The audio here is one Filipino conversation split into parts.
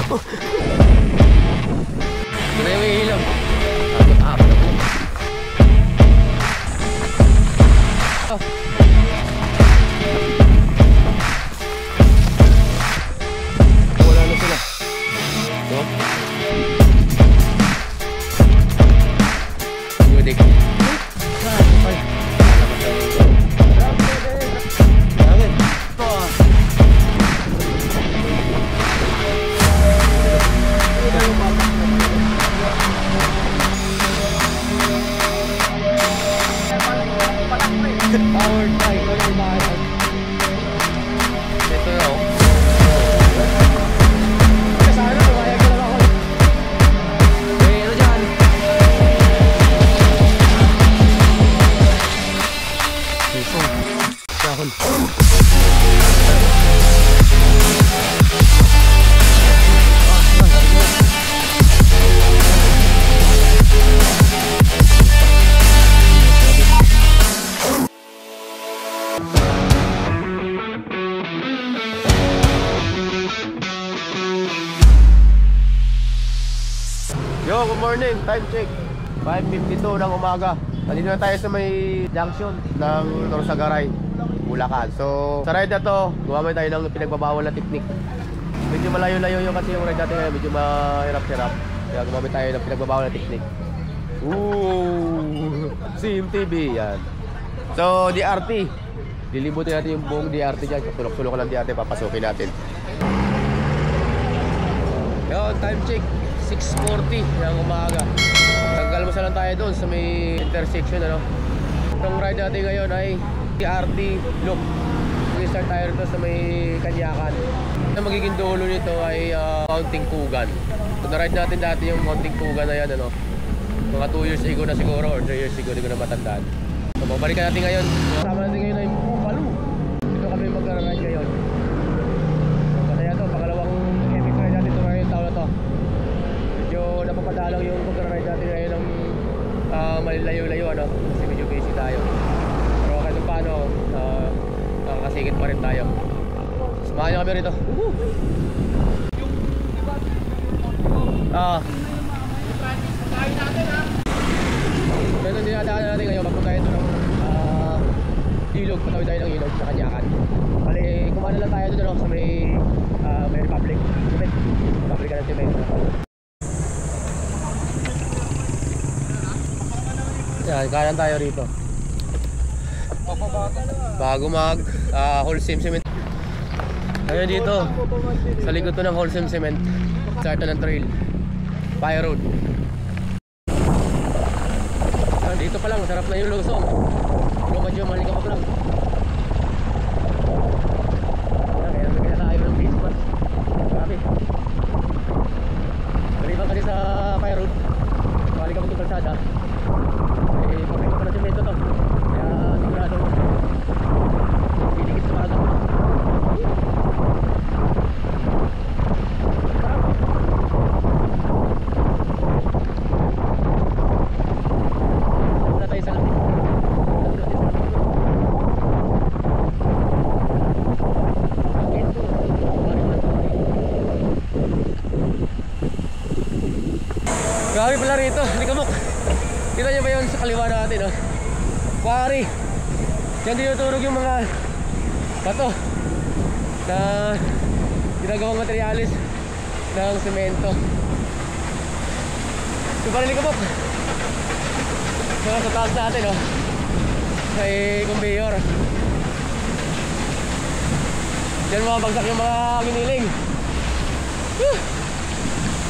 Ito na yung ilaw. Abot na po. Wala na sila. So, mudik. Powered by Color Bahay. Ito na oh. Kasana, pumayag ko lang ako. Okay, ano dyan? Puso. Dahon. Yo, good morning. Time check. 5:52 ng umaga. Nandito na tayo sa may junction ng Norsagaray, Bulacan. So, sa ride na to, gumamit tayo ng pinagbabawal na technique. Medyo malayo-layo yung kasi yung ride natin ngayon. Medyo mahirap-hirap. Kaya gumamit tayo ng pinagbabawal na technique. Ooh! CMTV, yan. So, DRT. Lilibutin natin yung buong DRT dyan. Sulok-sulok lang DRT, papasukin natin. Yo, time check. 6:40 ng umaga. Nagkalmusan lang tayo doon sa may intersection, ano. Ang ride natin ngayon ay DRT loop. Mag-start tayo rito sa may Kanyakan. Ang magiging dulo nito ay Mounting Kugan. So, na-ride natin dati yung Mounting Kugan na yan, ano. Mga 2 years ago na siguro or 3 years ago, hindi ko na matandaan. So, babalikan natin ngayon. Kasama natin ngayon ay Bukalu. Dito kami mag-ride ngayon. So, kaya ito, pangalawang epic ride natin ito ngayon taon na to. Napapadalang yung pag-ride natin ngayon ng malilayo-layo, ano, kasi medyo busy tayo. Pero kahit paano, nakakasigit pa rin tayo. Samahan nyo kami rito. Pero hindi nadaan natin ngayon, magpunta tayo ng ilog, patawid tayo ng ilog sa Kanyakan. Bali, kumana lang tayo doon sa may Republic Cement. Republic ng Cement. Yan, kanan tayo rito. Bago mag Holcim Cement. Ayun dito, sa likod to ng Holcim Cement. Start na ng trail, Fire Road. Dito pa lang, sarap na yung lusong. Pero medyo malikapag lang. Kaya nagkaya tayo ng beach bus. Grabe. Maliban kasi sa Fire Road, malikapag itong kalsada. Pagkita pa na semento to. Kaya sigurado didikit sa baga. Wala tayo sa labi. Grabe pala rito, Likamok. Kita nyo ba yun sa kaliwa natin, oh? Quarry. Diyan tinuturog yung mga bato na ginagawang materialis ng semento. So parang Likamok. Sa taas natin, oh, may conveyor. Diyan mabagsak yung mga giniling.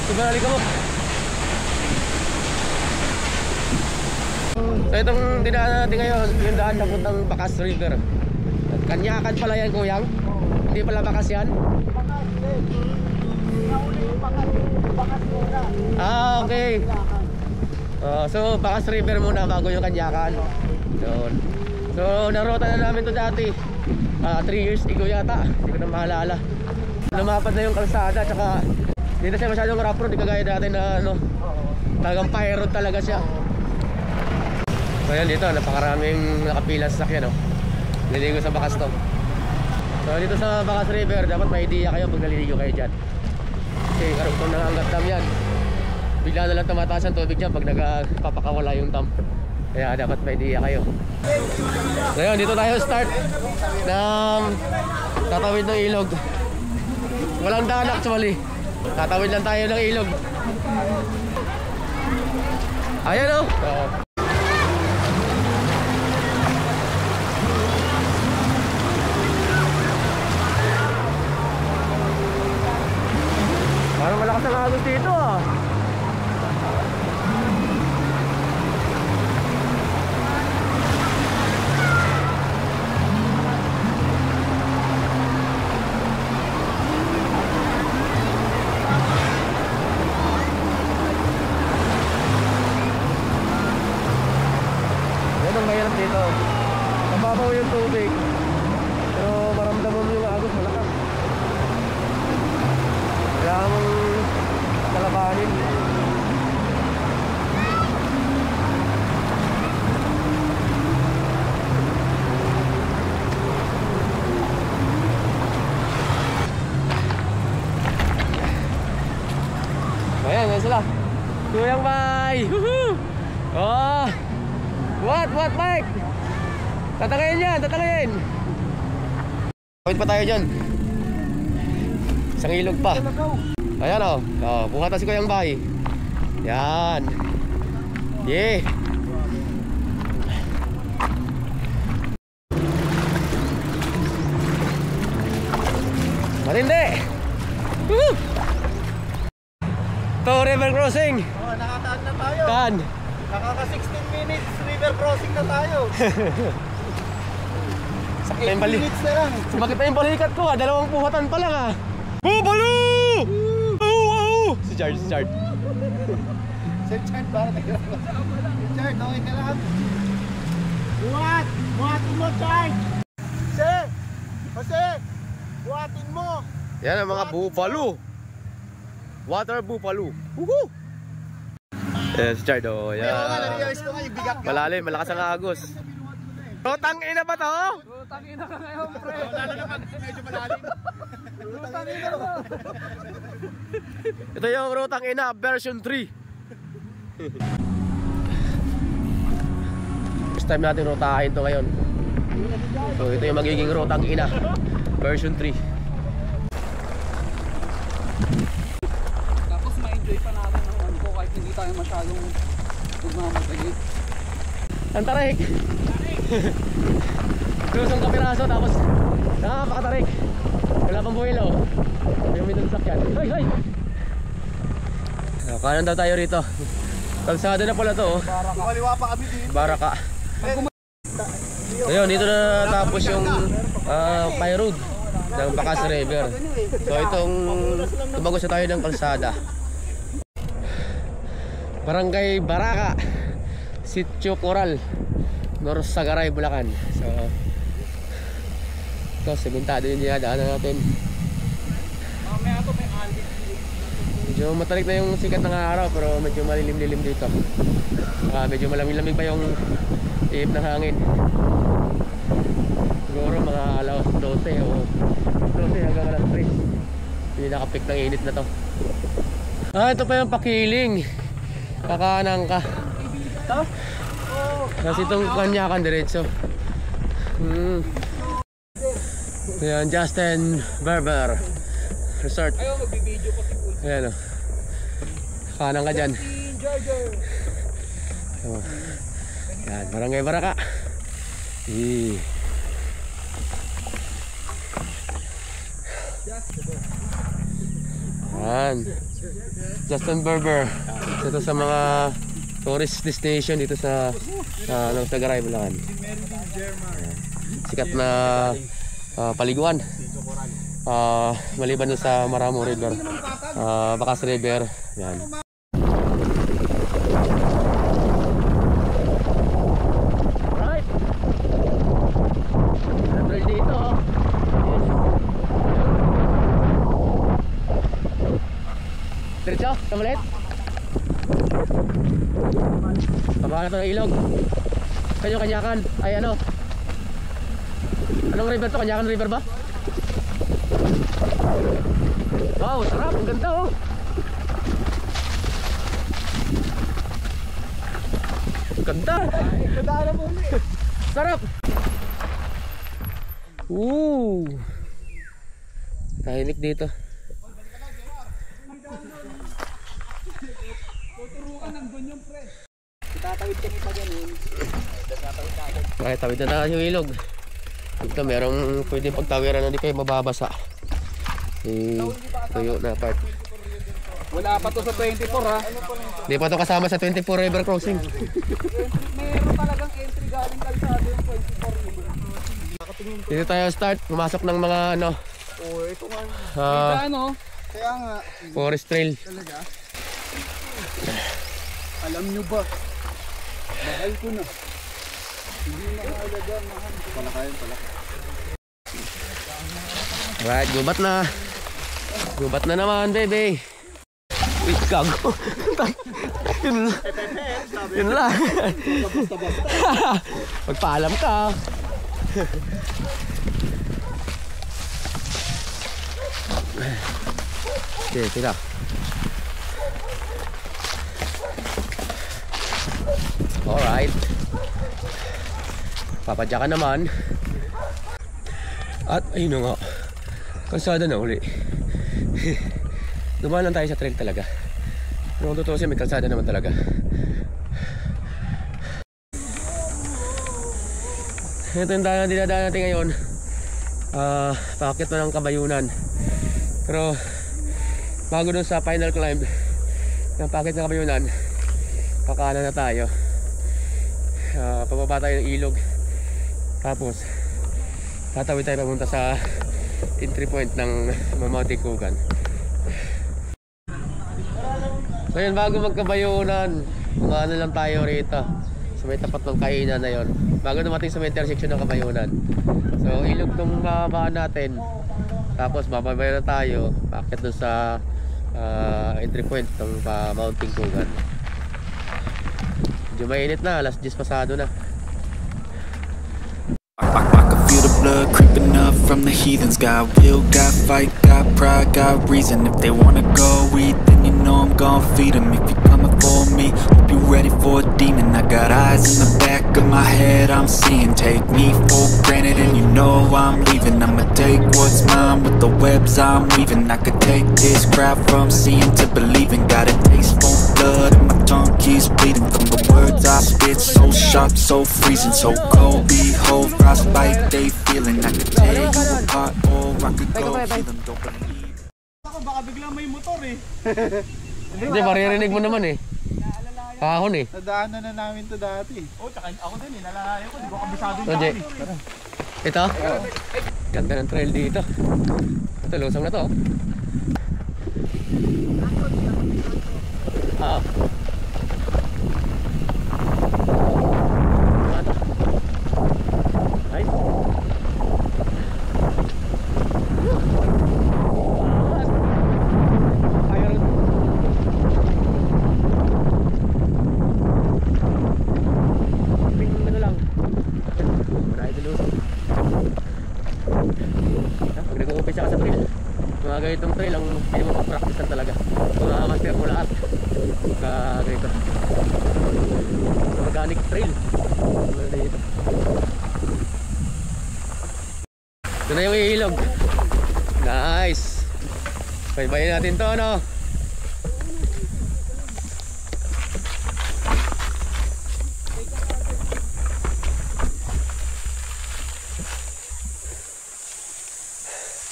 So parang Likamok. So itong dinaan natin ngayon, yung daan papuntang Bakas River. Kanyakan pala yan, kuyang. Hindi pala Bakas yan. Ah, okay. So Bakas River muna bago yung Kanyakan. Yun. So narota na namin to dati 3 years ago yata. Hindi ko na maalala. Lumapad na yung kalsada, tsaka hindi na siya masyadong rough road. Di kagaya dati na ano, talagang fire road talaga siya. So yan dito, napakaraming nakapila sa sakyan, no? Naliligo sa Bakas to. So dito sa Bakas River, dapat may idea kayo pag naliligo kayo dyan. Kasi karugtong nangangat dam yan. Bigla na lang tumataas ang tubig dyan pag nagpapakawala yung dam. Kaya dapat may idea kayo. Ngayon, dito tayo start ng tatawid ng ilog. Walang daan actually. Tatawid lang tayo ng ilog. Ayan o. Parang malakas ang agos dito ah. Mahirap dito. Mababaw yung tubig. Pero maramdaman mo yung agos malakas. Kailangan mong kalabanin. Ayan sila. Tuyang bay! Woohoo! Oh! What Mike? Tatagayin yan, tatagayin. Kawit pa tayo dyan. Isang ilog pa. Ayan o, buhatan si Kuyang Bay. Yan. Yeah. Matindi. Woo! To river crossing. Oh, nakataan na tayo. Taan. Nakaka 16 minutes river crossing na tayo. Sakit 8 minutes na lang. Sumakit na yung balikat ko ah. Dalawang buhatan pa lang ah. Bubalo! Si Chard. Si Chard, para tayo. Si Chard, okay ka lang. Buhatin mo, Chard! Jose! Buhatin mo! Yan ang mga buffalo. Water buffalo. Woohoo! Ayan si Chard oh. Yan. Malalim, malakas ang agos. Rotang ina ba to? Rotang ina ka ngayon, pre. Lalo na pag medyo malalim. Rotang ina mo. Ito yung Rotang ina version 3. First time natin rotahin to ngayon. So ito yung magiging Rotang ina version 3. Tapos ma-enjoy pa natin ang ano ko kahit hindi tayo masyadong magmamatagit. Ang tarik. Lusong kapiraso tapos nakakatarik. Wala pang buwilo. Yung may sasakyan. Hoy! Kanan daw tayo rito. Kalsada na pala to oh. Kaliwa pa kami dito. Baraka. Ayun, dito na tapos yung Pie Road ng Bacas River. So itong tumagos na tayo ng kalsada. Barangay Baraka, Sitio Coral, Norsagaray, Bulacan. So ito, sementado yun yung daanan natin. Medyo matalik na yung sikat ng araw pero medyo malilim-lilim dito. Medyo malamig-lamig pa yung ihip ng hangin. Siguro mga alas 12 o 12 hanggang alas 3. Pinaka-peak ng init na to. Ito pa yung Pakiling. Kakanan ka. Kasi itong Kanyakan diretso. Ayan, Justin Barber Resort. Ayan o. Kanan ka dyan. Ayan, Barangay Baraka. Ayan, Justin Barber. Ito sa mga tourist destination dito sa Norsagaray, Bulacan. Sikat na paliguan. Maliban sa Maramo River, Bacas River. Yan. Right. Natural dito. Diretso, kamalit. Pababa na ito ng ilog. Kanyakan. Ay ano? Anong river to? Kanyakan River ba? Wow, sarap. Ang ganda oh. Ganda. Nadaanan mo ulit. Sarap. Tahimik dito. Tuturuan ng ganyan, pre. Itatawid kami pa ganun. Ay, tawid na tayo yung ilog. Dito merong pwedeng pagtawiran na hindi kayo mababasa. Tuyo na part. Wala pa to sa 24 ha. Hindi pa to kasama sa 24 river crossing. Meron talagang entry galing kalsado yung 24 river. Dito tayo start. Pumasok ng mga ano. Oo, ito nga. Ano? Kaya nga. Forest trail. Talaga. Alam nyo ba? Mahal ko na. Hindi na mahalaga, mahal ko. Palakayan pala. Right, gubat na. Gubat na naman, baby. Wait, gago. Yun lang. Magpaalam ka. Okay, tira. Alright. Papadya ka naman. At ayun na nga. Kalsada na uli. Dumaan lang tayo sa trail talaga. Pero kung totoo siya, may kalsada naman talaga. Ito yung dinadaan natin ngayon. Paakit na ng Kabayunan. Pero bago dun sa final climb ng paakit ng Kabayunan, kakaanan na tayo. Pababa tayo ng ilog. Tapos tatawid tayo papunta sa entry point ng Mount Ikugan. So yun, bago magkabayunan, mga ano lang tayo rito sa may tapat ng kainan na yun, bago dumating sa may intersection ng Kabayunan. So ilog tong babaan natin. Tapos bababay na tayo, bakit doon sa entry point ng Mount Ikugan. Medyo mainit na, alas 10 pasado na. I can feel the blood creeping up from the heathens. Got will, got fight, got pride, got reason. If they wanna go eat, then you know I'm gon' feed them. If you're coming for me, hope you're ready for a demon. I got eyes in the back of my head, I'm seeing. Take me for granted and you know I'm leaving. I'ma take what's mine with the webs I'm weaving. I could take this crowd from seeing to believing. Got a taste for blood and my tongue keeps bleeding from the words I spit. So sharp, so freezing, so cold. Behold, frostbite they feeling. I could tear you apart or I could go kill them. Don't believe. Ako baka biglang may motor eh. Hindi, maririnig mo naman eh. Kahon eh. Nadaanan na namin to dati. Oh, tsaka ako din eh. Nalalayo ko. Di ko kabisado yung Oje. daan eh. Ito? Ganda ng trail dito. Ito, lusong na to. Nice. Pag nag-uumpisa ka sa trail, mga ganitong trail ang hindi mo practice talaga. Mga master mo lahat ganito organic trail. Ito na yung ilog. Nice. Baybayin natin to, ano.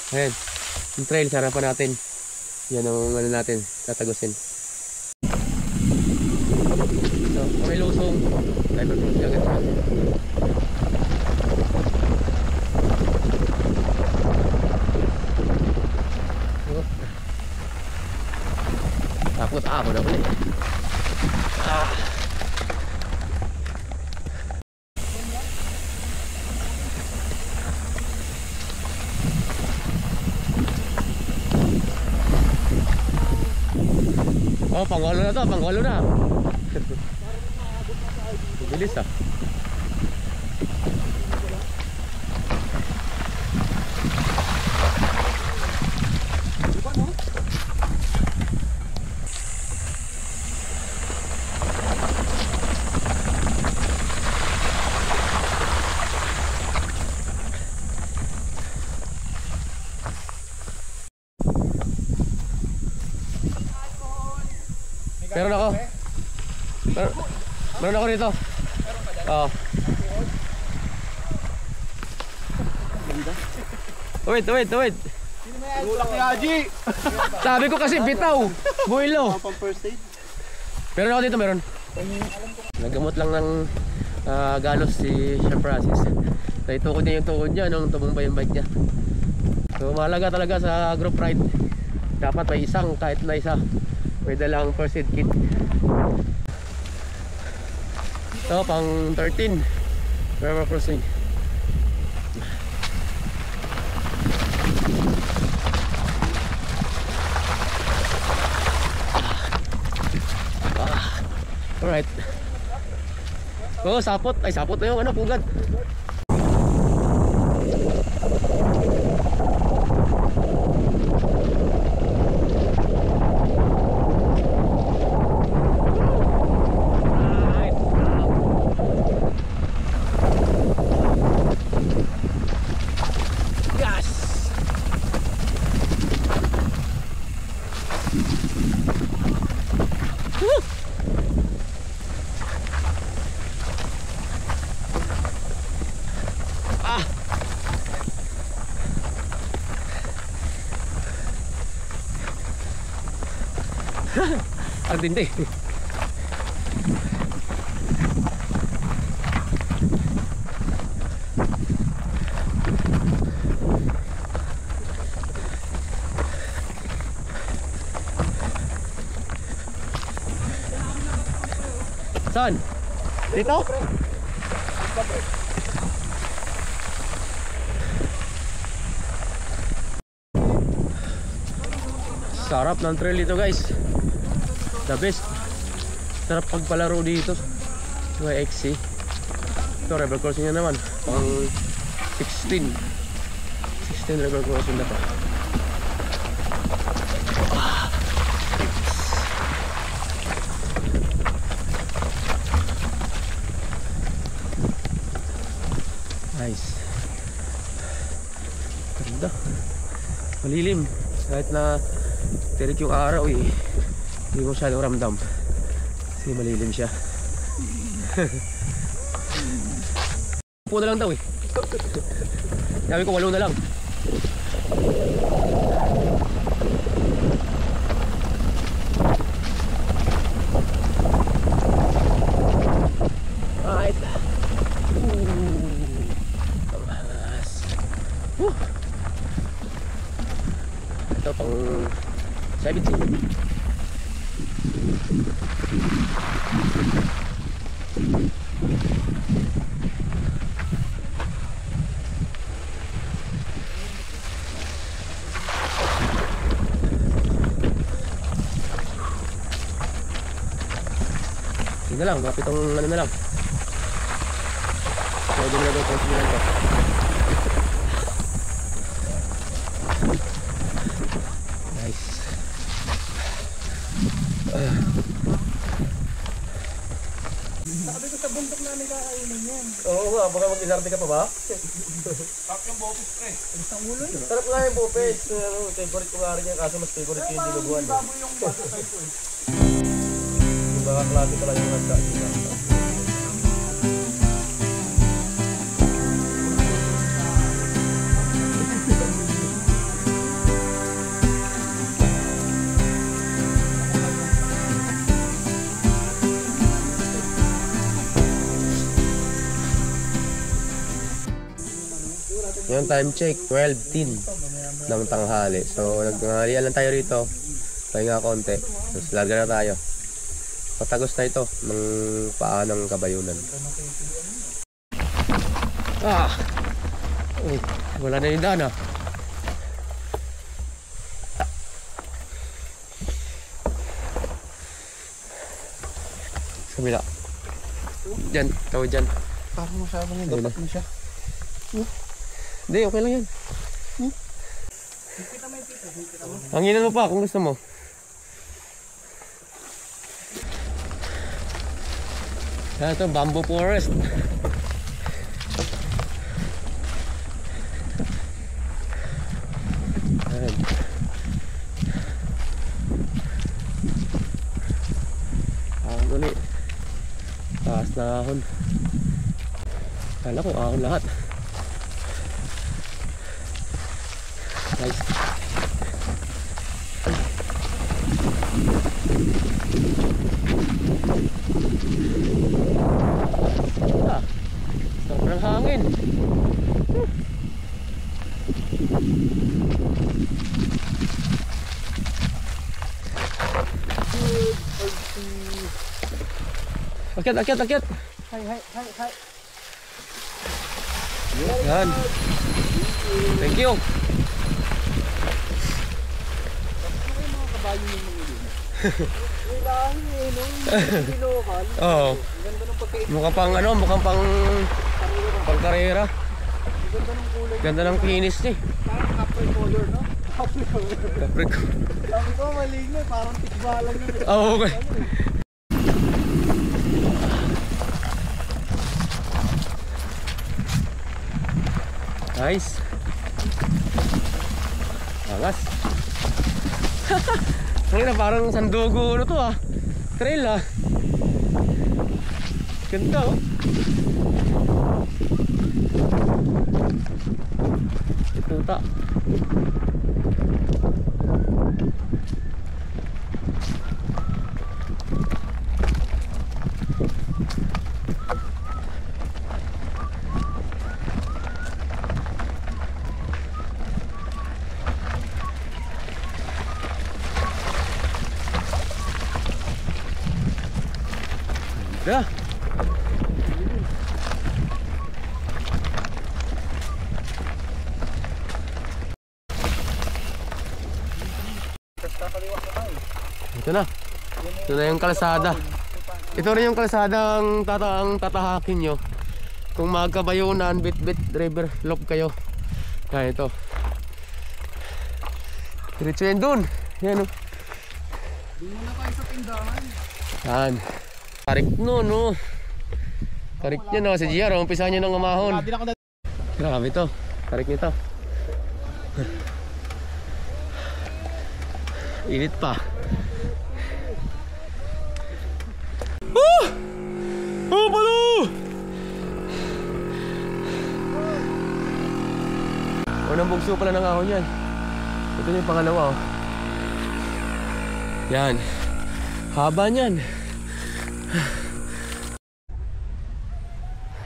Ayan, yung trail, sarapan natin. Yan ang ano natin, tatagusin. So, may lusong. Diver crossing agad siya. Takot ako na ulit. Oh, pangwalo na to, pangwalo na. Bilis ah. Meron ako rito. Oo. Wait. Tulak ni Haji! Sabi ko kasi bitaw. Builo. Pang first aid. Meron ako dito, meron. Nagamot lang ng galos si Chef Francis. Naitukod niya yung tukod niya nung tumumba yung bike niya. So mahalaga talaga sa group ride. Dapat may isang, kahit na isa, may dalang first aid kit. So pang 13 river crossing. Alright. Oh, sapot. Ay, sapot na yung ano, pugad. Ang tindi. Saan? Dito? Sarap ng trail dito, guys. The best. Sarap pagpalaro dito. May XC. Ito, river crossing na naman. Pang 16 river crossing na to. Nice. Ganda. Malilim. Kahit na tirik yung araw eh, hindi mo masyadong ramdam kasi malilim siya. Upo na lang daw eh. Sabi ko 8 na lang. Alright. Ito pang 17. Sige na lang, mga 7 ano na lang. Pwede na daw kung sinilan ko. Nice. Sabi ko sa bundok namin kakainin yan. Oo nga, baka mag-inarte ka pa ba? Pak yung bopis pre. Isang ulo yun. Sarap nga yung bupes. Favorite ko nga rin yan, kaso mas favorite ko yung dinuguan. Baboy yung masasay ko eh. Yung mga klase pala yung nasa. Yung time check, 12:10 ng tanghali. So, nagtanghalian lang tayo rito. Pahinga konti. Tapos larga na tayo. Patagos na ito ng paa ng Kabayunan. Ah! Uy, wala na yung daan ah. Kabila. Diyan, tawid dyan. Parang masyadong yung dapat mo siya. Hindi, okay lang yan. Hanginan mo pa kung gusto mo. Yan ito, bamboo forest. Yan. Ulit. Taas na ahon. Kala ko ahon lahat. Nice. Ah, sobrang hangin. Akyat. Hi. Yan. Thank you. Local. Oo. Ganda ng pagkain. Mukhang pang ano, mukhang pang karera. Ganda ng kulay. Ganda ng kinis niya. Parang apple color, no? Apple color. Kaprig ko. Sabi ko, maligno. Parang tikbalang yun. Oo, okay. Nice. Angas. Ngayon parang sandugo ano to ah. Trail ah. Ganda oh. Ito ta. Ganda. Ito na. Ito na yung kalsada. Ito rin yung kalsadang tatahakin nyo kung magkabayunan, Bitbit River Loop kayo. Yan ito. Diretso yan dun. Yan o. Doon muna kayo sa tindahan. Yan. Tarik no, no. Tarik nyo no. Si GR, umpisa nyo ng umahon. Grabe to. Tarik nyo to. Init pa. Oh! Oh, palo! Unang bugso pala ng ahon yan. Ito yung pangalawa oh. Yan. Haba niyan.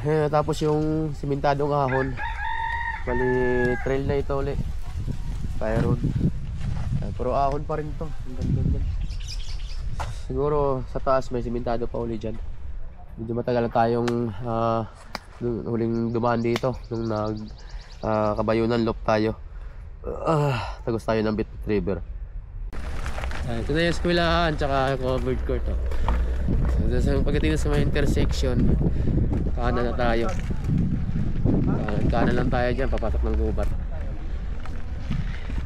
Yan, tapos yung simentadong ahon. Bali trail na ito ulit. Fire road. Pero ahon pa rin to. Ganda. Siguro sa taas may simentado pa uli dyan. Medyo matagal na tayong huling dumaan dito nung kabayunan loop tayo. Tagos tayo ng Bitbit River. Ito na yung eskwelahan tsaka covered court oh. So, pagdating sa mga intersection, kanan na tayo. Kanan lang tayo dyan, papasok ng gubat.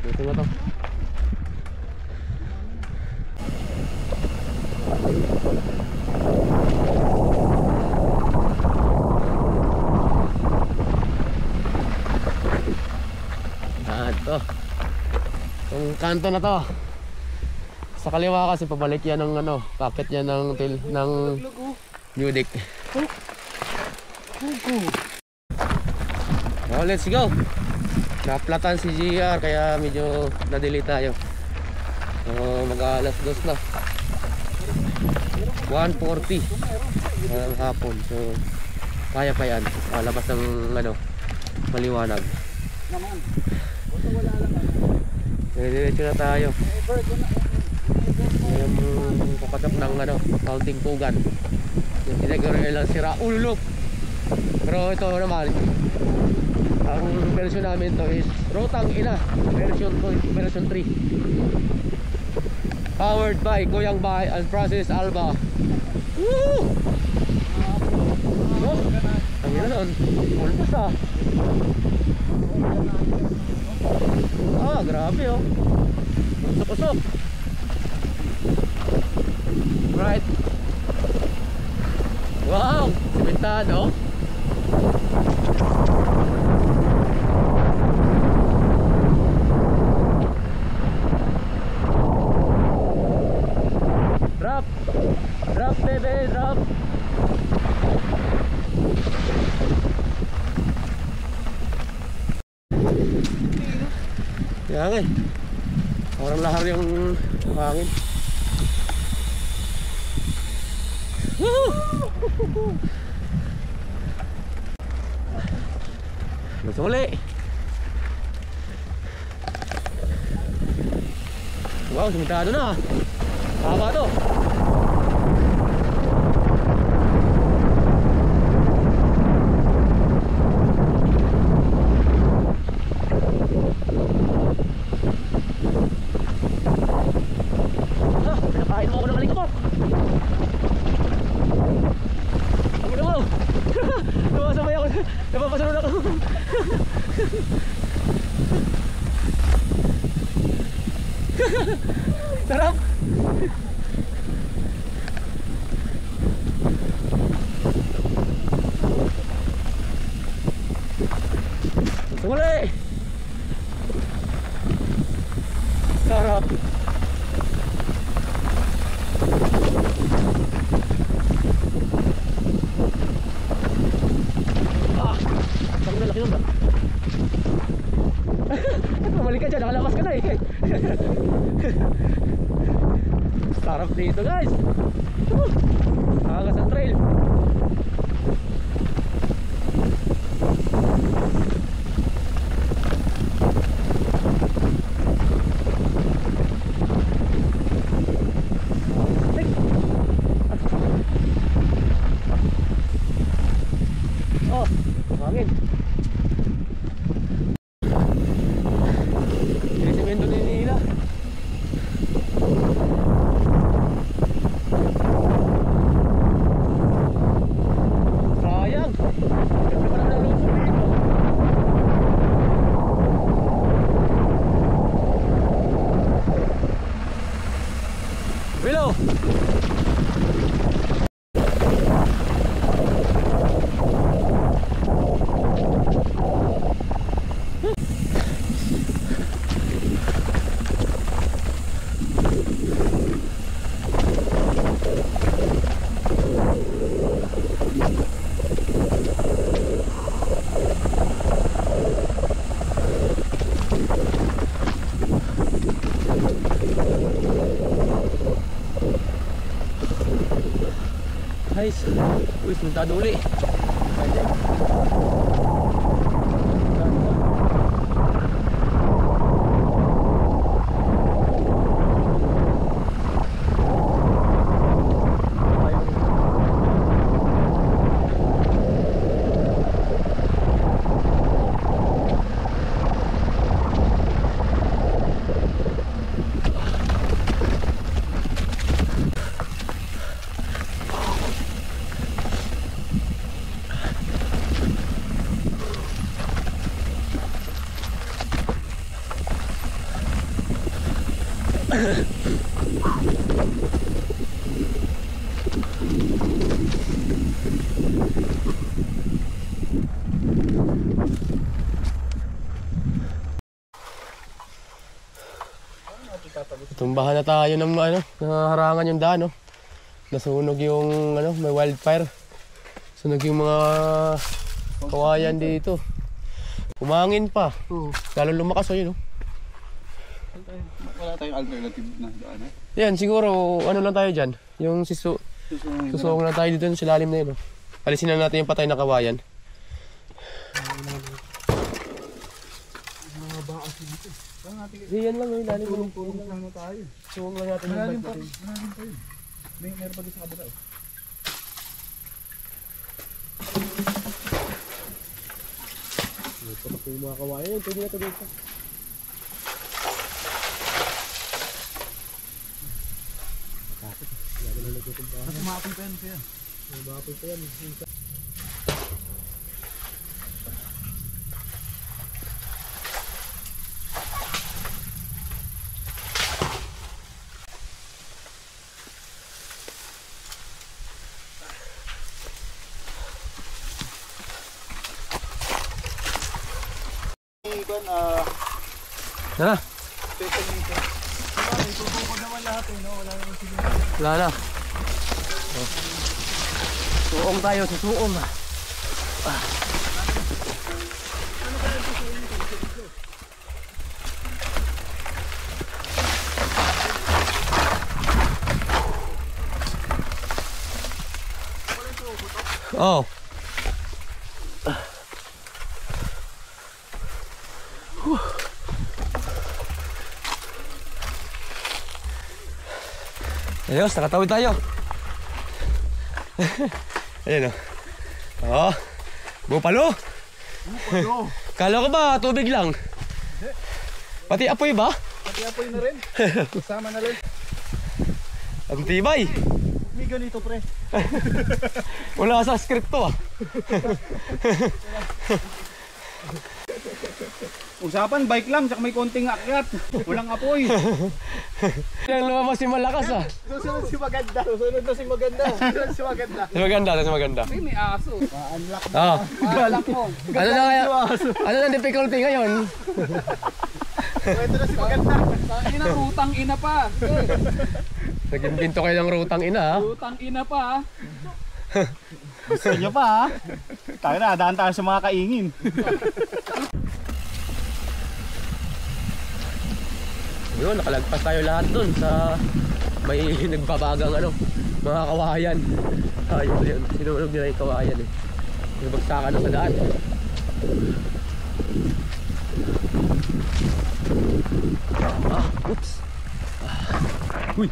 Ito na to. Ito. Itong kanto na to. Sa kaliwa kasi pabalik yan ng ano, packet yan ng Budic. Oh, let's go. Naplatan si GR kaya medyo na-delay tayo. Mag-alas 2 na. 1:40 ng hapon. So kaya pa yan. Labas ng ano, maliwanag. Diretso na tayo. Yung kakatap ng ano, Mounting Pugan. Yung tinagawin lang si Raul Loop. Pero ito naman, ang version namin to is Rotang Ina version 3. Powered by Goyang Bahay and Francis Alba. Woo! Oh, ang ina nun. Ulpas ah. Grabe oh. Usok-usok. Right. Wow, simentado. Drop, baby, drop. Kaya nga eh. Parang lahar yung hangin. Masuli. Wow, sumitado na. Haba to. Pinakain mo ako ng alikabok. Ako na mo. Napasabay ako. Napapasunod ako. Sarap. Sumuli. Sarap. Sabi na laki nun ba? Bumalik ka dyan, nakalabas ka na eh. Sarap dito guys. Agas ang trail. Oh, hangin. Crescimento din nila. Sayang. Ganda pa naman ang luso dito. Willow. Guys, uy, puntado uli. Tumbahan na tayo ng ano, naharangan yung daan, no? Nasunog yung ano, may wildfire. Sunog yung mga kawayan dito. Umangin pa. Lalo lumakas oh, yun, no? Wala tayong alternative na daan, eh? Yan, siguro ano lang tayo dyan. Yung susuong lang tayo dito sa lalim na yun, no? Alisin na natin yung patay na kawayan. Yan lang, yung lalim mo. Pulong lang na tayo. Suwang lang natin yung Malalim bike pa, malalim pa yun. Meron pa doon sa kabila, eh. Ito na po yung mga kawayan yun, pwede na ito dito. Takot, lalo na nagtutumbahan. Mas umapin pa yan, kaya. Umapin pa yan. Tara. Tutupod naman lahat, eh, no? Wala naman sila. Wala na. Suong tayo, susuong. Oh. Ayos, nakatawid tayo. Ayan o. Oh. Bupalo. Bupalo. Kala ko ba tubig lang? Pati apoy ba? Pati apoy na rin. Kasama na rin. Ang tibay. May ganito pre. Wala sa script to ah. Usapan bike lang, tsaka may konting akyat. Walang apoy. Yang lumabas si malakas ah. Susunod si Maganda. Susunod na si Maganda. Susunod si Maganda. Si maganda, si maganda. May aso. Ma-unlock mo. Oh. Ma-unlock mo. Ano na kaya? Ano na difficulty ngayon? Ito na si Maganda. Tangina, rutang ina pa. Naging pinto kayo ng rutang ina ha. Rutang ina pa. Gusto nyo pa ha? Tayo na, daan tayo sa mga kaingin. Yun, nakalagpas tayo lahat dun sa may nagbabagang ano, mga kawayan. Ayun, yun, sinulog nila yung kawayan eh. Nagbagsakan na sa daan. Oops. Uy.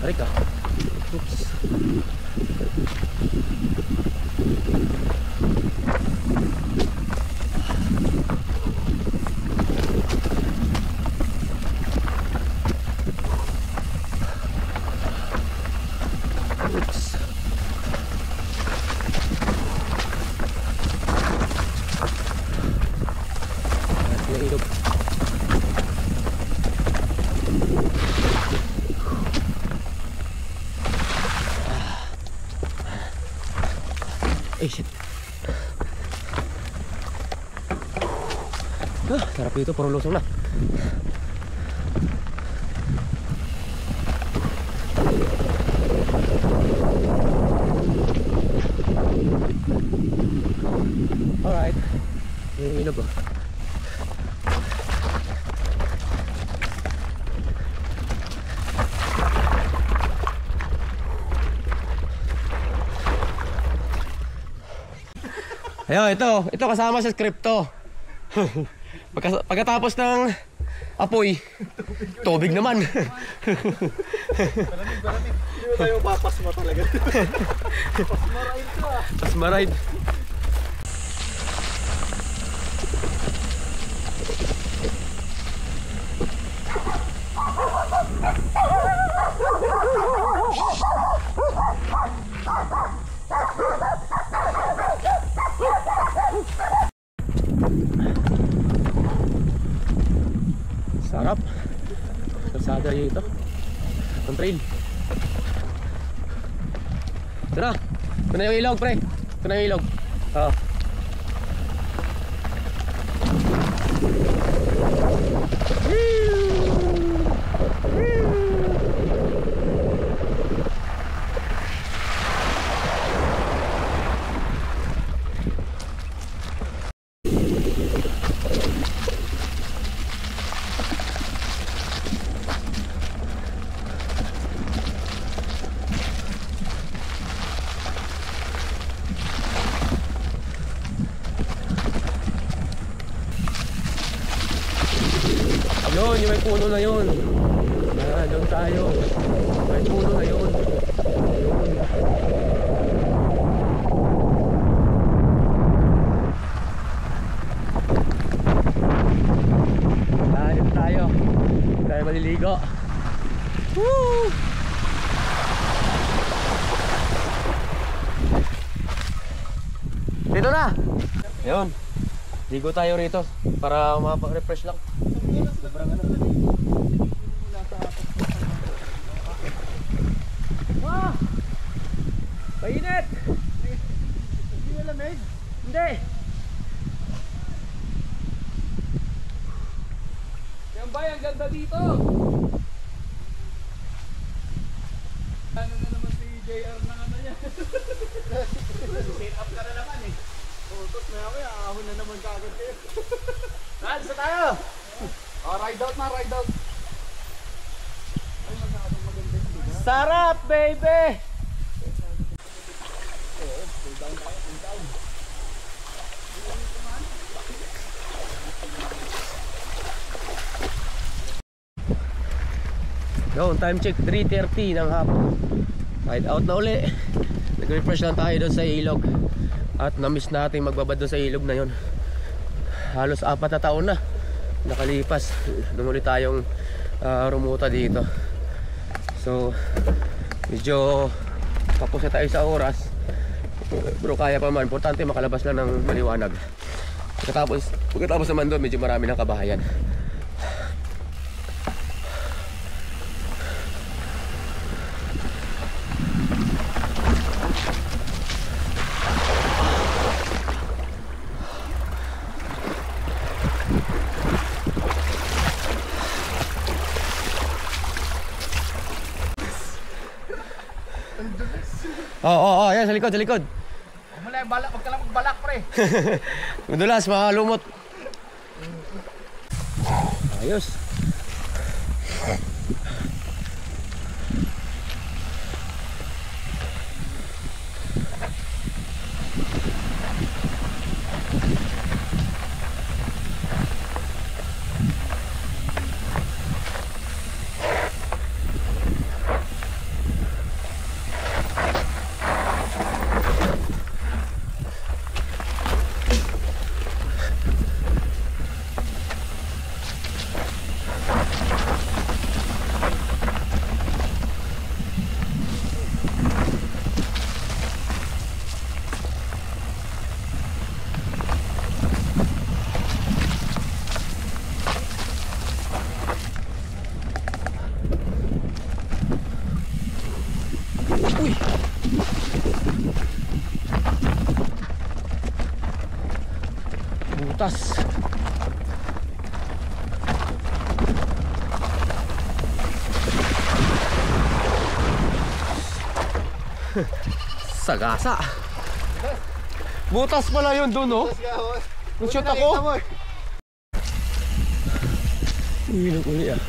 Tarik ka. Oops. Oops. Ilog. Ay shit. Sarap dito, puro lusong na. Alright. Yung ilog oh. Ayun, ito kasama sa script to. Pagkatapos ng apoy, tubig naman. Baramig. Hindi mo tayo papasma talaga. Pasma-ride ka. Pasma-ride. Sarap. Kalsada yun ito. Ang trail. Tara. Ito na yung ilog, pre. Ito na yung ilog. Oo. Yun, yung may puno na yun. Doon tayo. May puno na yun. Dito tayo. Tayo maliligo. Woo! Dito na. Ayun. Ligo tayo rito para mapag-refresh lang. Mainit! Hindi malamig. Hindi! Yan ba, ang ganda dito. Ano na naman si JR na ano yan. Set up ka na naman eh. Tapos maya ahon na naman kagad kayo. Saan? Saan tayo? Oh, ride out na, ride out. Sarap, baby! Yun, time check 3:30 ng hapon. Ride out na uli. Nag-refresh lang tayo doon sa ilog. At na-miss natin magbabad doon sa ilog na yun. Halos 4 na taon na nakalipas nung ulit tayong rumuta dito. So medyo kapos na tayo sa oras, pero kaya pa man. Importante makalabas lang ng maliwanag. Pagkatapos naman doon medyo marami ng kabahayan. Oo, yan sa likod, sa likod. Mula yung balak, magkala magbalak pre. Madulas, makalumot. Ayos. Butas. Sagasa. Butas pala yun dun, no? Nung shoot ako. Ilog uli ah.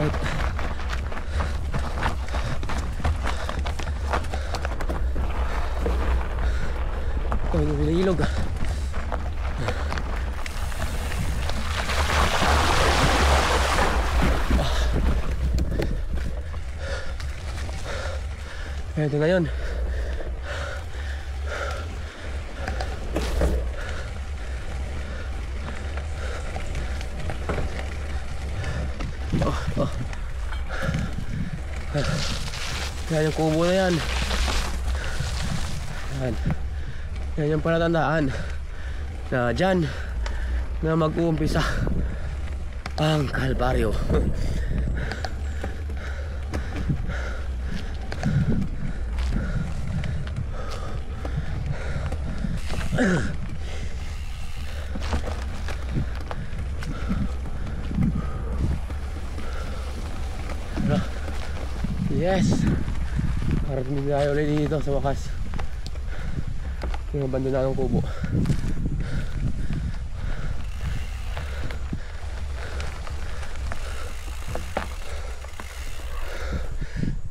Right. Oh, ini ilog ah. Ito na yun. Yan yung kubo na yan. Yan yung palatandaan na dyan na mag-uumpisa ang Kalbaryo. Yes, parating tayo ulit dito sa wakas. Yung abandonadong kubo.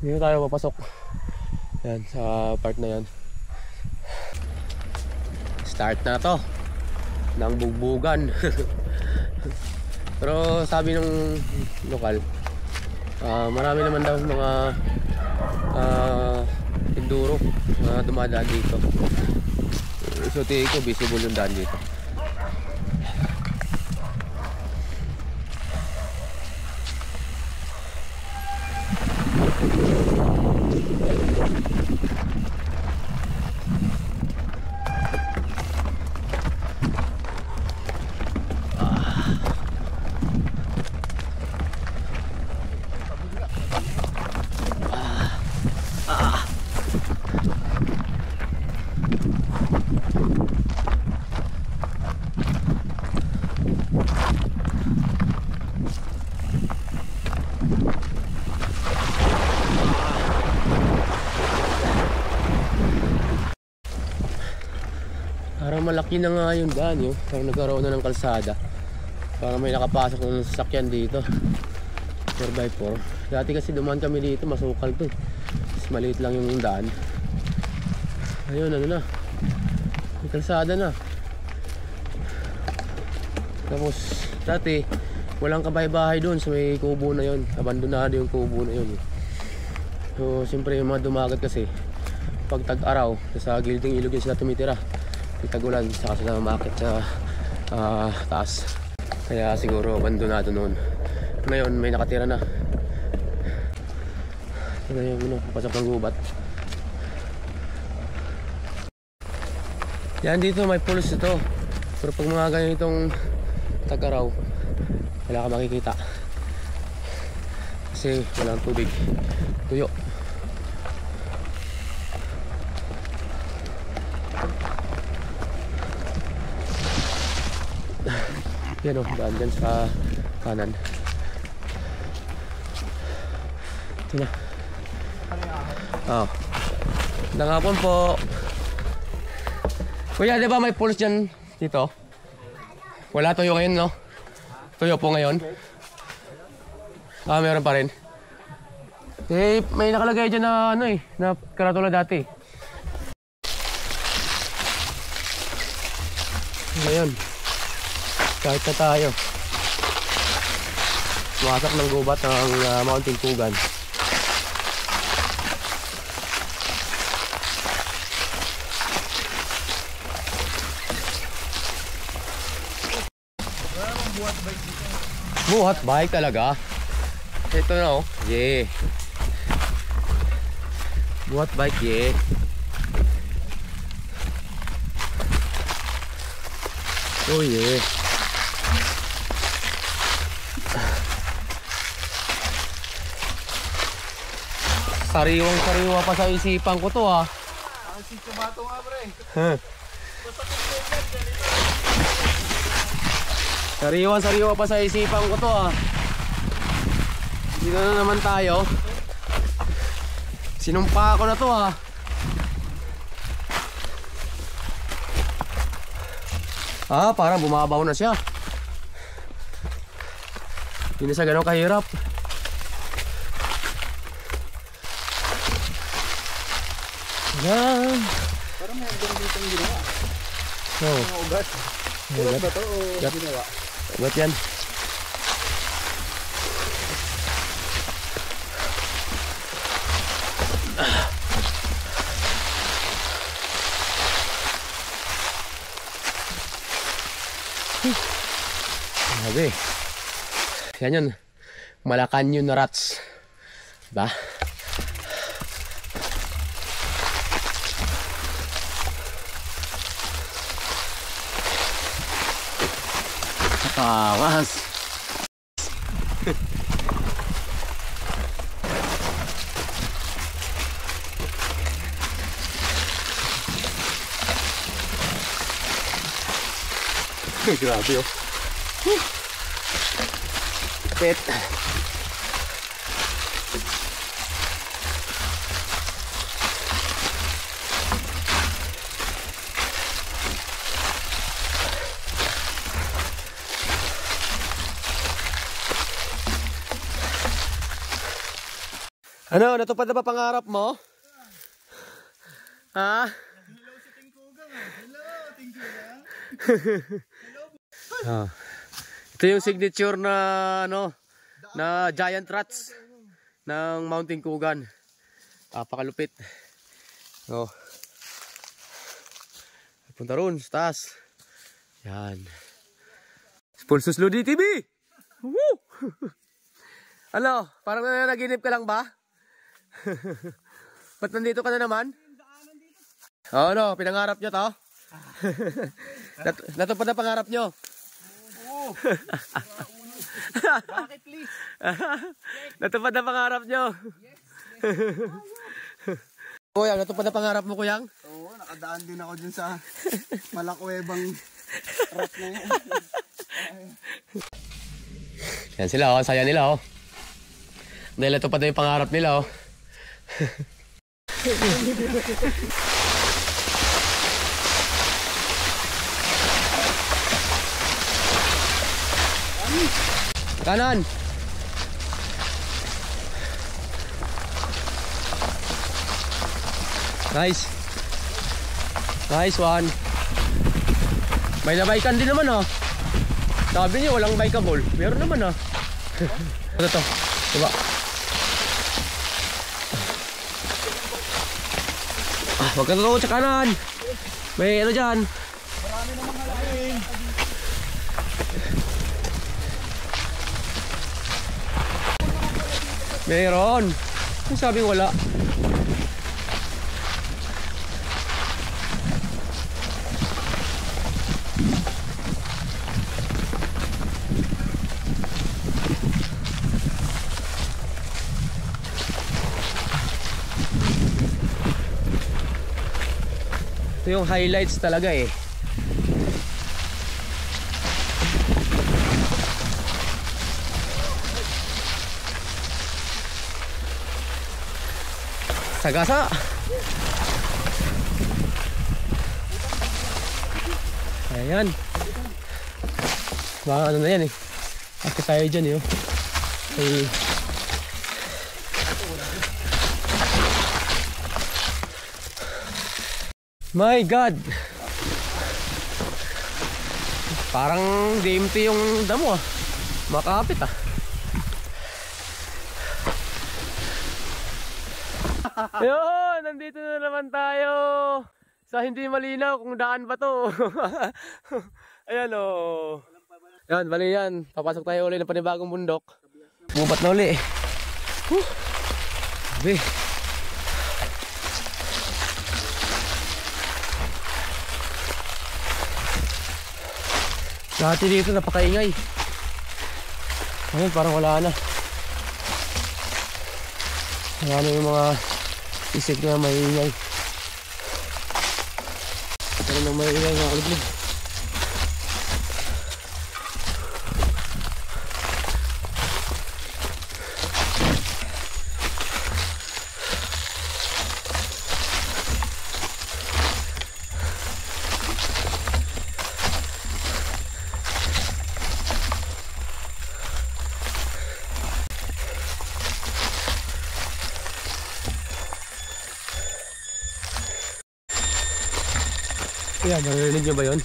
Dito tayo papasok. Yan, sa part na yan. Start na to ng bugbugan. Pero sabi ng lokal, marami naman daw mga enduro na dumadaan dito. So tingin ko visible yung daan dito. Parang malaki na nga yung daan yun. Parang nagkaroon na ng kalsada. Parang may nakapasok ng sasakyan dito. 4x4. Dati kasi dumaan kami dito, masukal to. Mas maliit lang yung daan. Ayun, ano na. May kalsada na. Tapos, dati, walang kabay-bahay doon sa may kubo na yun. Abandonado yung kubo na yun. So, siyempre yung mga dumagat kasi, pag tag-araw, sa gilding ilog yun sila tumitira. Tagulan, saka sila umakit sa taas. Kaya siguro abandonado noon. Ngayon may nakatira na. Ito na yung papasok ng gubat. Yan dito may pools ito. Pero pag mga ganitong tag-araw, wala ka makikita. Kasi walang tubig. Tuyo. Yan o, daan dyan sa kanan. Ito na. Oo. Magandang hapon po. Kuya, di ba may pools dyan dito? Wala tuyo ngayon, no? Tuyo po ngayon? Meron pa rin. Eh, may nakalagay dyan na ano eh, na karatula dati. Ngayon. Kahit na tayo. Sumasak ng gubat ng Mountain Kugan. Buhat bike talaga. Ito na oh. Yeah. Buhat bike, yeah. Oh yeah. Sariwang-sariwa pa sa isipan ko to ah. Ang sisimato nga pre. Sariwang-sariwa pa sa isipan ko to ah. Dito na naman tayo. Sinumpa ko na to ah. Parang bumabaw na siya. Hindi na siya ganun kahirap. Yan. Parang may hanggang dito ang ginawa. Oo. Mga ugat. Ugat ba to o ginawa? Ugat yan. Grabe. Yan yun. Malacanang na rats. Diba? Awas. Grabe oh. Pet. Ano, natupad na ba pangarap mo? Ha? Hello si Tingkugang ah. Hello Tingkugang. Ito yung signature na ano, na giant rats ng Mountain Kugan. Pakalupit. Oh. Ito Punta roon, sa taas. Yan. Sponsors Lodi TV! Woo! Ano? Parang naginip ka lang ba? Ba't nandito ka na naman? Oo, no, pinangarap nyo to. Natupad na pangarap nyo. Oo. Bakit please? Natupad na pangarap nyo. Kuyang, natupad na pangarap mo, Kuyang? Oo, nakadaan din ako dun sa malakwebang rock na yun. Yan sila, oh. Saya nila, oh. Dahil natupad na yung pangarap nila, oh. Kanan. Nice. Nice one. May nabaikan din naman, oh. Sabi niyo walang bikeable. Meron naman, oh. Ito to. Diba? Huwag ka tutukot sa kanan. May ano dyan. Marami namang halayin. Meron. Yung sabing wala. Ito yung highlights talaga eh. Sagasa. Ayan. Baka ano na yan eh. Akit tayo dyan eh. Okay. My God. Parang DMT yung damo ah. Makapit ah. Yun, nandito na naman tayo sa hindi malinaw kung daan ba to. Ayan o. Yan, bali yan. Papasok tayo ulit ng panibagong bundok. Bubat na uli. Sabi. Dati dito napakaingay. Ngayon parang wala na. Wala na yung mga isip na maingay. Pero nang maingay mga kaliblig. Ayan, narinig nyo ba yun?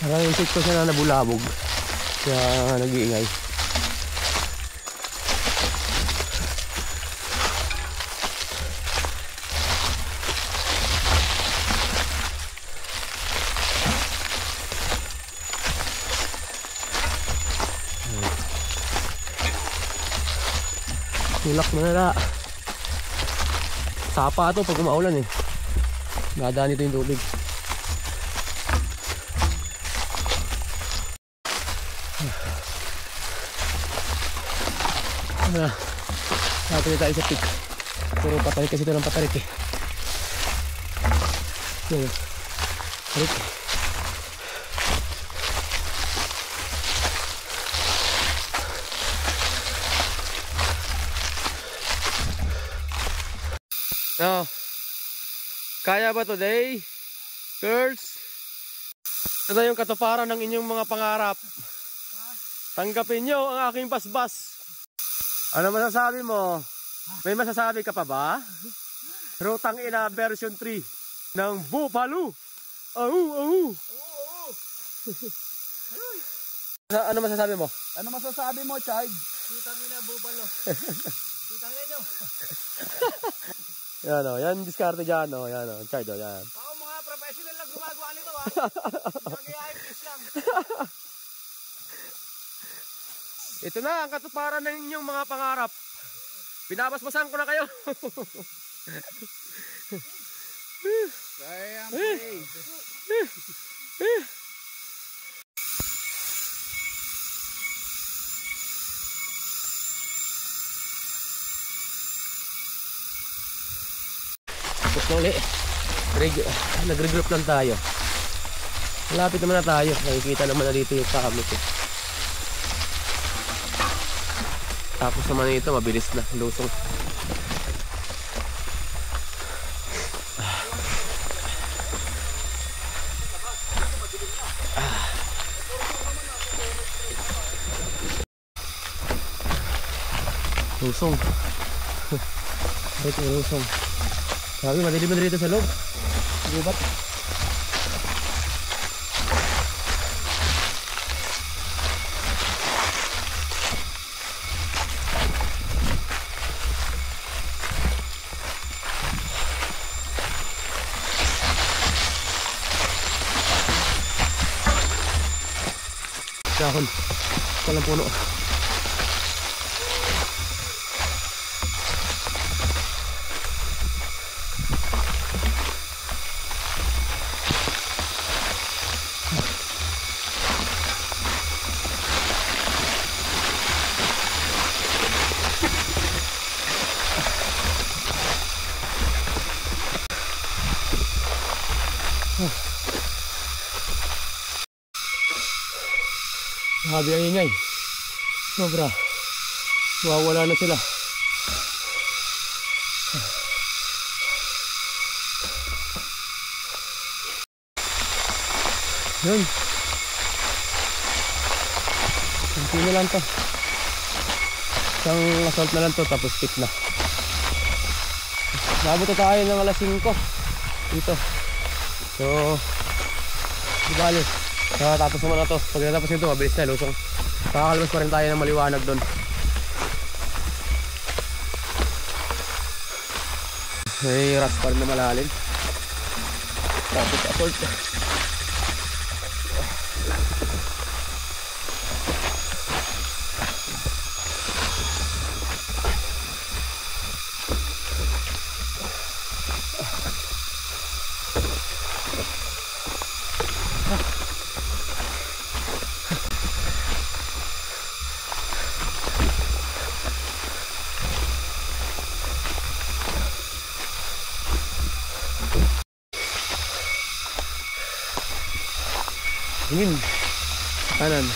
Parang yung ko siya na nabulabog. Kaya nag-iingay. Tulak mo na na. Sapa ito pag umaulan eh. Nadaan ito yung tubig. Natuloy tayo sa peak. Puro patarik kasi ito ng patarik eh. Yun. Patarik eh. No. Kaya ba today? Girls? Ito yung katuparan ng inyong mga pangarap. Tanggapin nyo ang aking basbas. Ano masasabi mo? May masasabi ka pa ba? Rutang ina version 3 ng Bupalo. Ano masasabi mo? Ano masasabi mo, Chard? Rutang ina Bupalo. Rutang ina nyo. Yan o, yan diskarte dyan o. Yan o, Chard o, yan. Ako mga professional na gumagawa nito ha. Nag-i-ayos lang. Ito na ang katuparan ng inyong mga pangarap. Pinapaspasan ko na kayo. Kaya ang play. Tapos na uli. Nag-regroup lang tayo. Malapit naman na tayo. Nakikita naman na dito yung kamit eh. Tapos naman ito, mabilis na. Lusong. Lusong. Ito yung lusong. Sabi, madilim na dito sa loob. Gubat. Dahon. Walang puno. Sabi ang ingay. Sobra. Mawawala na sila. Yun. Kunti na lang to. Isang assault na lang to tapos pick na. Nabot na tayo ng alas 5 dito. So di bali. Tapos naman na to. Pag natapos nito, mabilis na lusong. Kakakalabas pa rin tayo ng maliwanag doon. May ras pa rin na malalim. Tapos assault. Tingin. Kanan.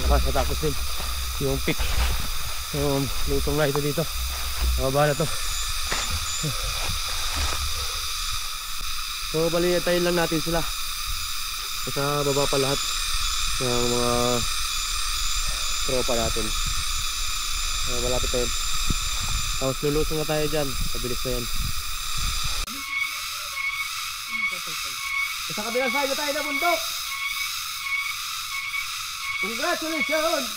Nakasatapos din yung pick. So, lutong na ito dito. Mababa na to. So, balitain lang natin sila. Sa baba pa lahat ng mga tropa natin. Malapit tayo. Tapos lulusong na tayo dyan. Mabilis na yan. Sa kabilang side na tayo na bundok. Congratulations!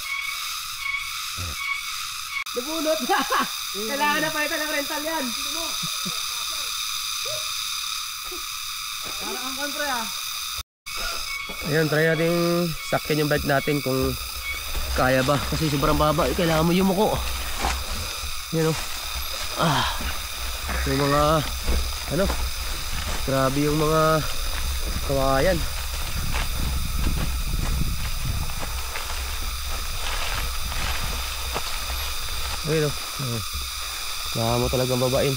Nabunot na! Kailangan na pa ito ng rental yan! Parang ang kontra ah! Ayun, try natin sakyan yung bike natin kung kaya ba. Kasi sobrang baba, kailangan mo yumuko. Yan o. Yung mga ano, grabe yung mga kawayan. Ayun o. Kailangan mo talagang babain.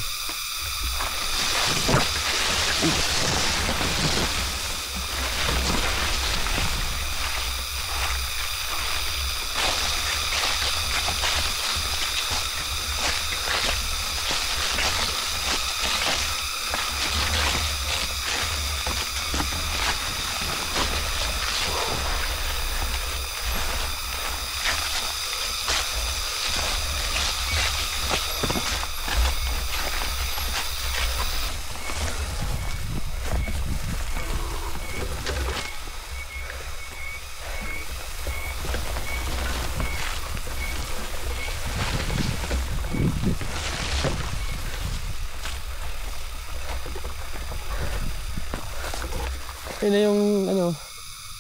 Yun na yung ano,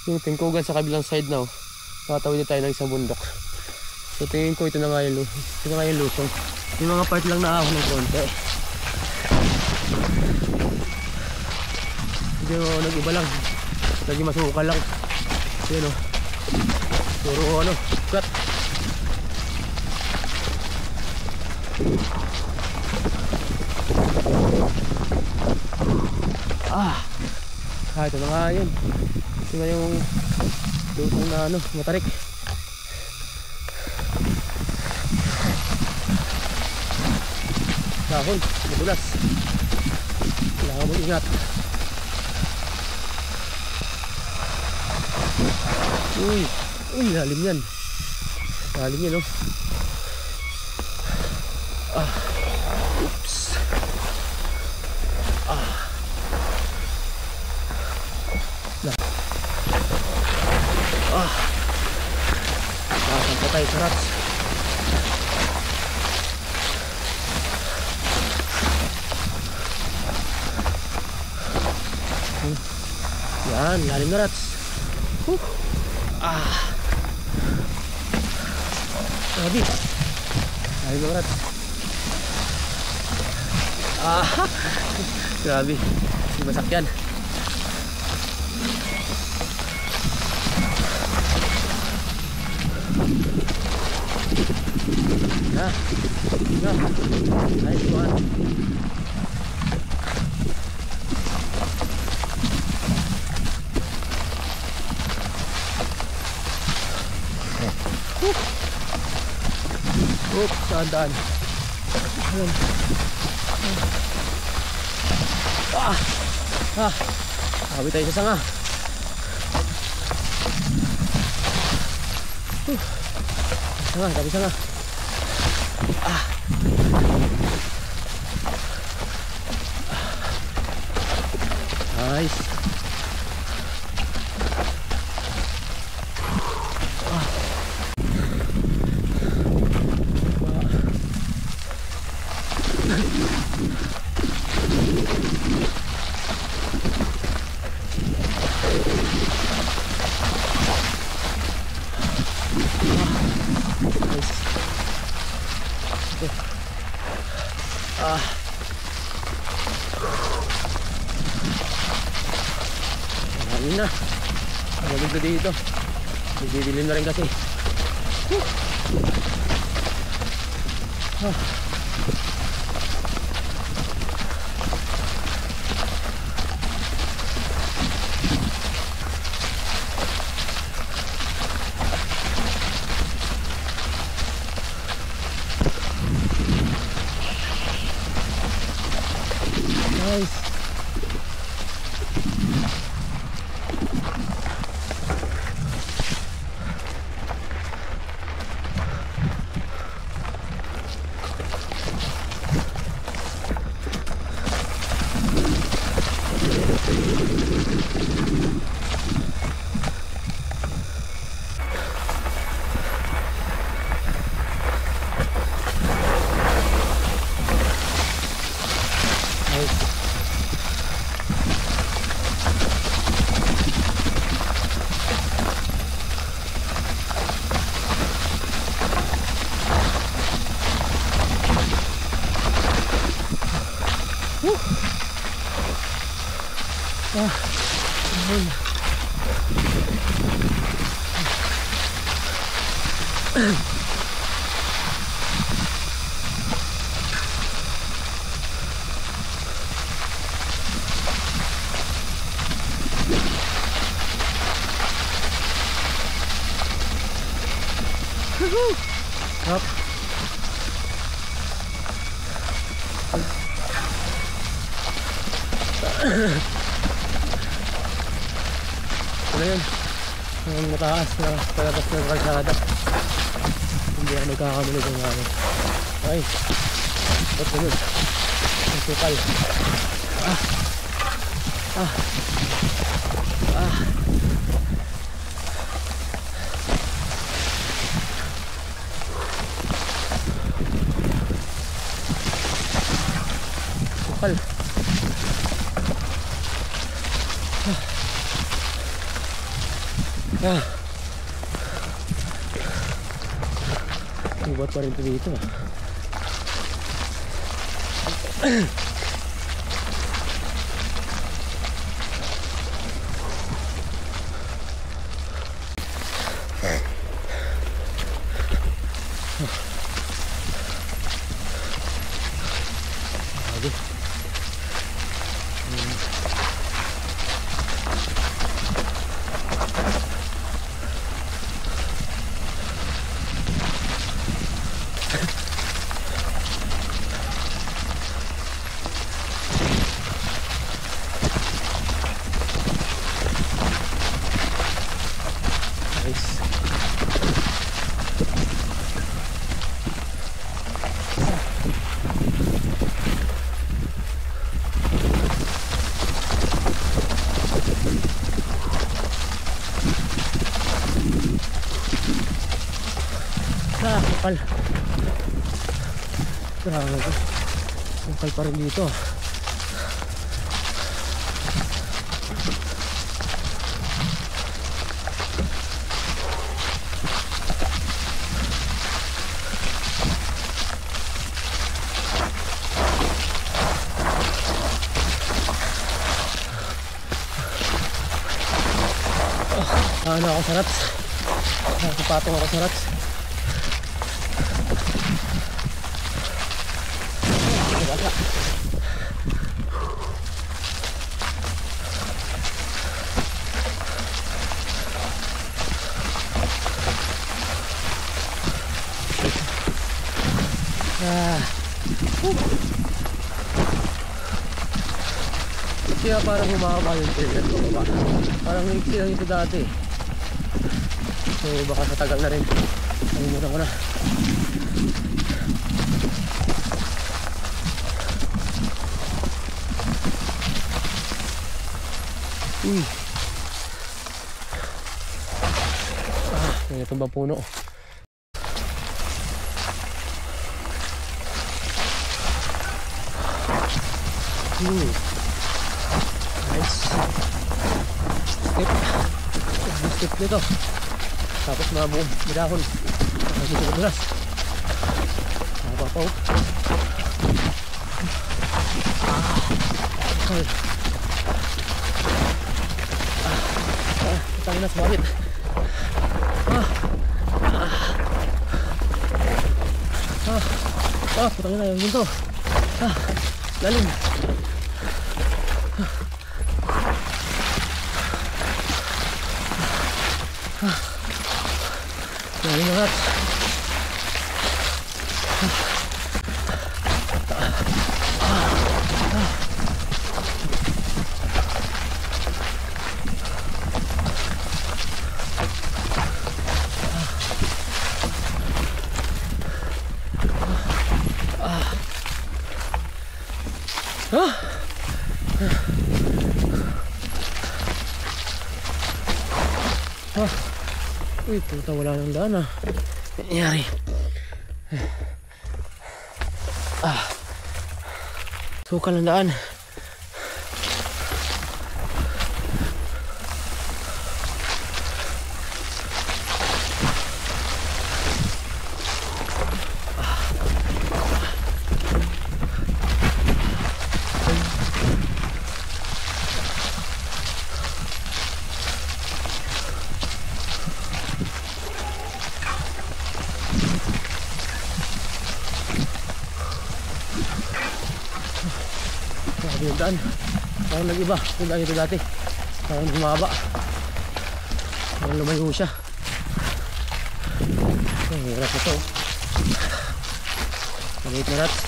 yung tingkugan sa kabilang side na. Tatawid tayo ng isang bundok. So tingin ko ito na nga yung lusong. Yung mga part lang na ako ng konti. Medyo nag-iba lang. Medyo masuka lang. Yun o. Puro ano, cut. Ito na nga yun. Ito na yung lusong na ano, matarik. Dahon, madulas. Kailangan mo ingat. Uy, lalim yan. Lalim yan, oh. Oops. Saan pa tayo sa rats? Yan, lalim na rats. Grabe. Lalim na rats. Grabe. Hindi masakyan. Nice one. Oops, daan. Sabi tayo sa sanga. Sanga. Nice. Ayun na. Malamig na dito. Nagdidilim na rin kasi. Nice. Up. Ano yun? Ang mataas na palabas ng kalsada. Hindi ako nagkakamali kung ano. Ay, ba't ganun? Ang sukal. Sukal. Ubat pa rin ito dito. Kapal. Grabe. Kapal pa rin dito. Ano ako sa rats. Nakapatong ako sa rats. Kaya parang humaba yung trail ko ba? Parang maiksi lang ito dati. So baka sa tagal na rin. Ayun ko na. Uy. Ito ba puno? Nice. Step nito. Tapos mga buong dahon. Dito ko tulas. Napapaw. Tangin na sumabit. Putangin na yung ginto. Lalim. Lalim na rats. Uy, puta, wala nang daan ah. Nangyari. Sukal ng daan. Yung daan parang nag-iba yung daan ito dati, parang humaba, parang lumayo siya. Ang hirap ito, maliit na rats.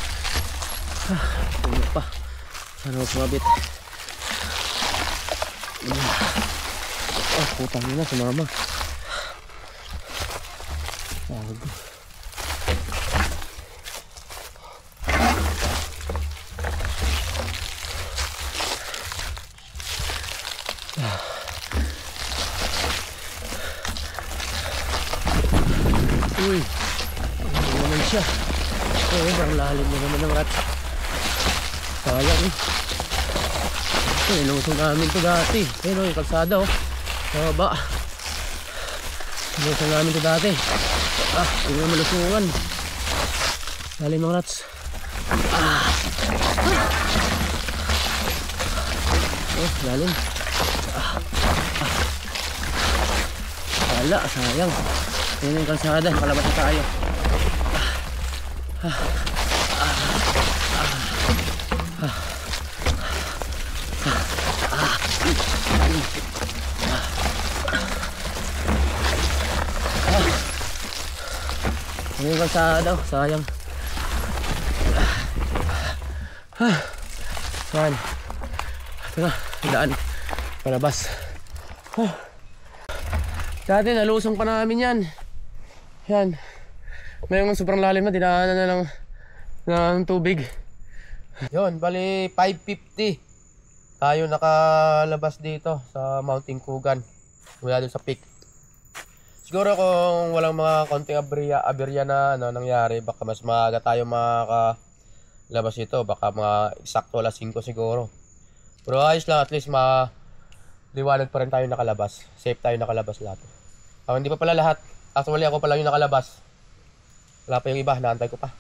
Tulog pa, sana huwag sumabit. Putang nila, sumama. Uy, ano naman siya? Sobrang lalim na naman ng rats. Sayang eh. Ito, ilusong namin ito dati. Ayun o, yung kalsada o. Baba. Lusan namin ito dati. Hindi na malusungan. Lalim mga rats. Lalim. Wala, sayang. Yan yung kalsada, kalabas na tayo. Yan yung kalsada, sayang. Yan. Ito na, daan. Palabas. Dati nalusong pa namin yan. Yan. Mayroong sobrang lalim na, dinaanan na lang ng tubig. Yun, bali 5:50 tayo nakalabas dito sa Mountain Kugan. Mula dun sa peak. Siguro kung walang mga konting aberya na nangyari, baka mas maaga tayo makakalabas dito. Baka mga eksakto alas 5 siguro. Pero ayos lang, at least liwanag pa rin tayo nakalabas. Safe tayo nakalabas lahat. Hindi pa pala lahat. Actually ako pa lang yung nakalabas. Wala pa yung iba, naantay ko pa.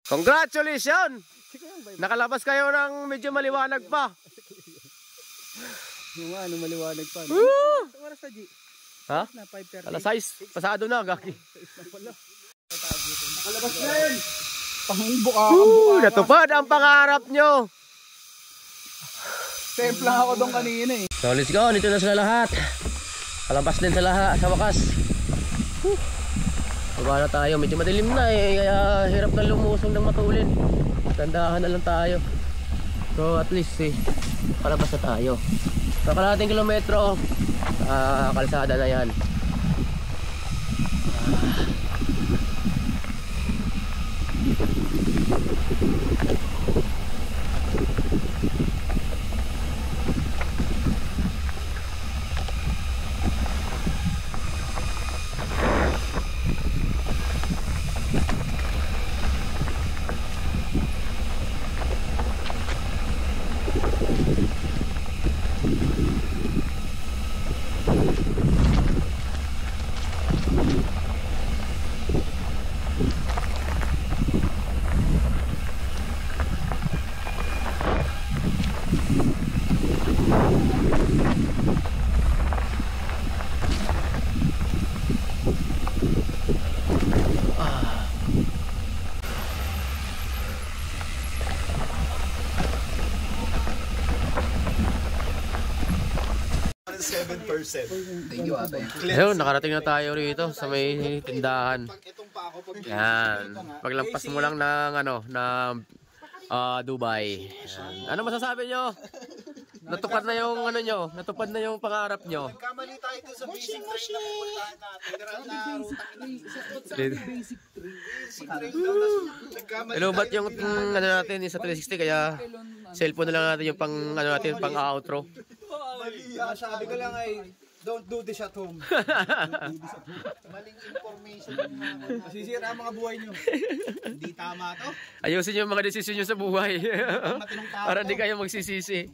Congratulations! Nakalabas kayo ng medyo maliwanag pa. Yung ano, maliwanag pa. Woo! Oras na, G. Ha? Na 5:30. Alas 6, pasado na, gaki. Nakalabas na yun. Pangbuka. Natupad ang pangarap nyo. Safe lang ako doon kanina eh. So let's go, dito na sila lahat. Kalabas din sa lahat, sa wakas. Baba na tayo, medyo madilim na eh, kaya hirap na lumusong ng matulin. Tandahan na lang tayo. So at least kalabas na tayo. So kalahating kilometro, kalsada na yan. Ayun, nakarating na tayo rito sa may tindahan. Yan. Paglampas mo lang ng Dubai. Yan. Ano masasabi nyo? Natupad na yung natupad na yung pangarap nyo. Kamali tayo dun sa basic train na pupuntahan natin. Inubat yung natin sa 360 kaya cellphone na lang natin yung pang outro. Sabi ko lang ay, don't do this at home. Maling information. Masisira ang mga buhay nyo. Hindi tama to. Ayusin yung mga desisyon nyo sa buhay. Para di kayo magsisisi.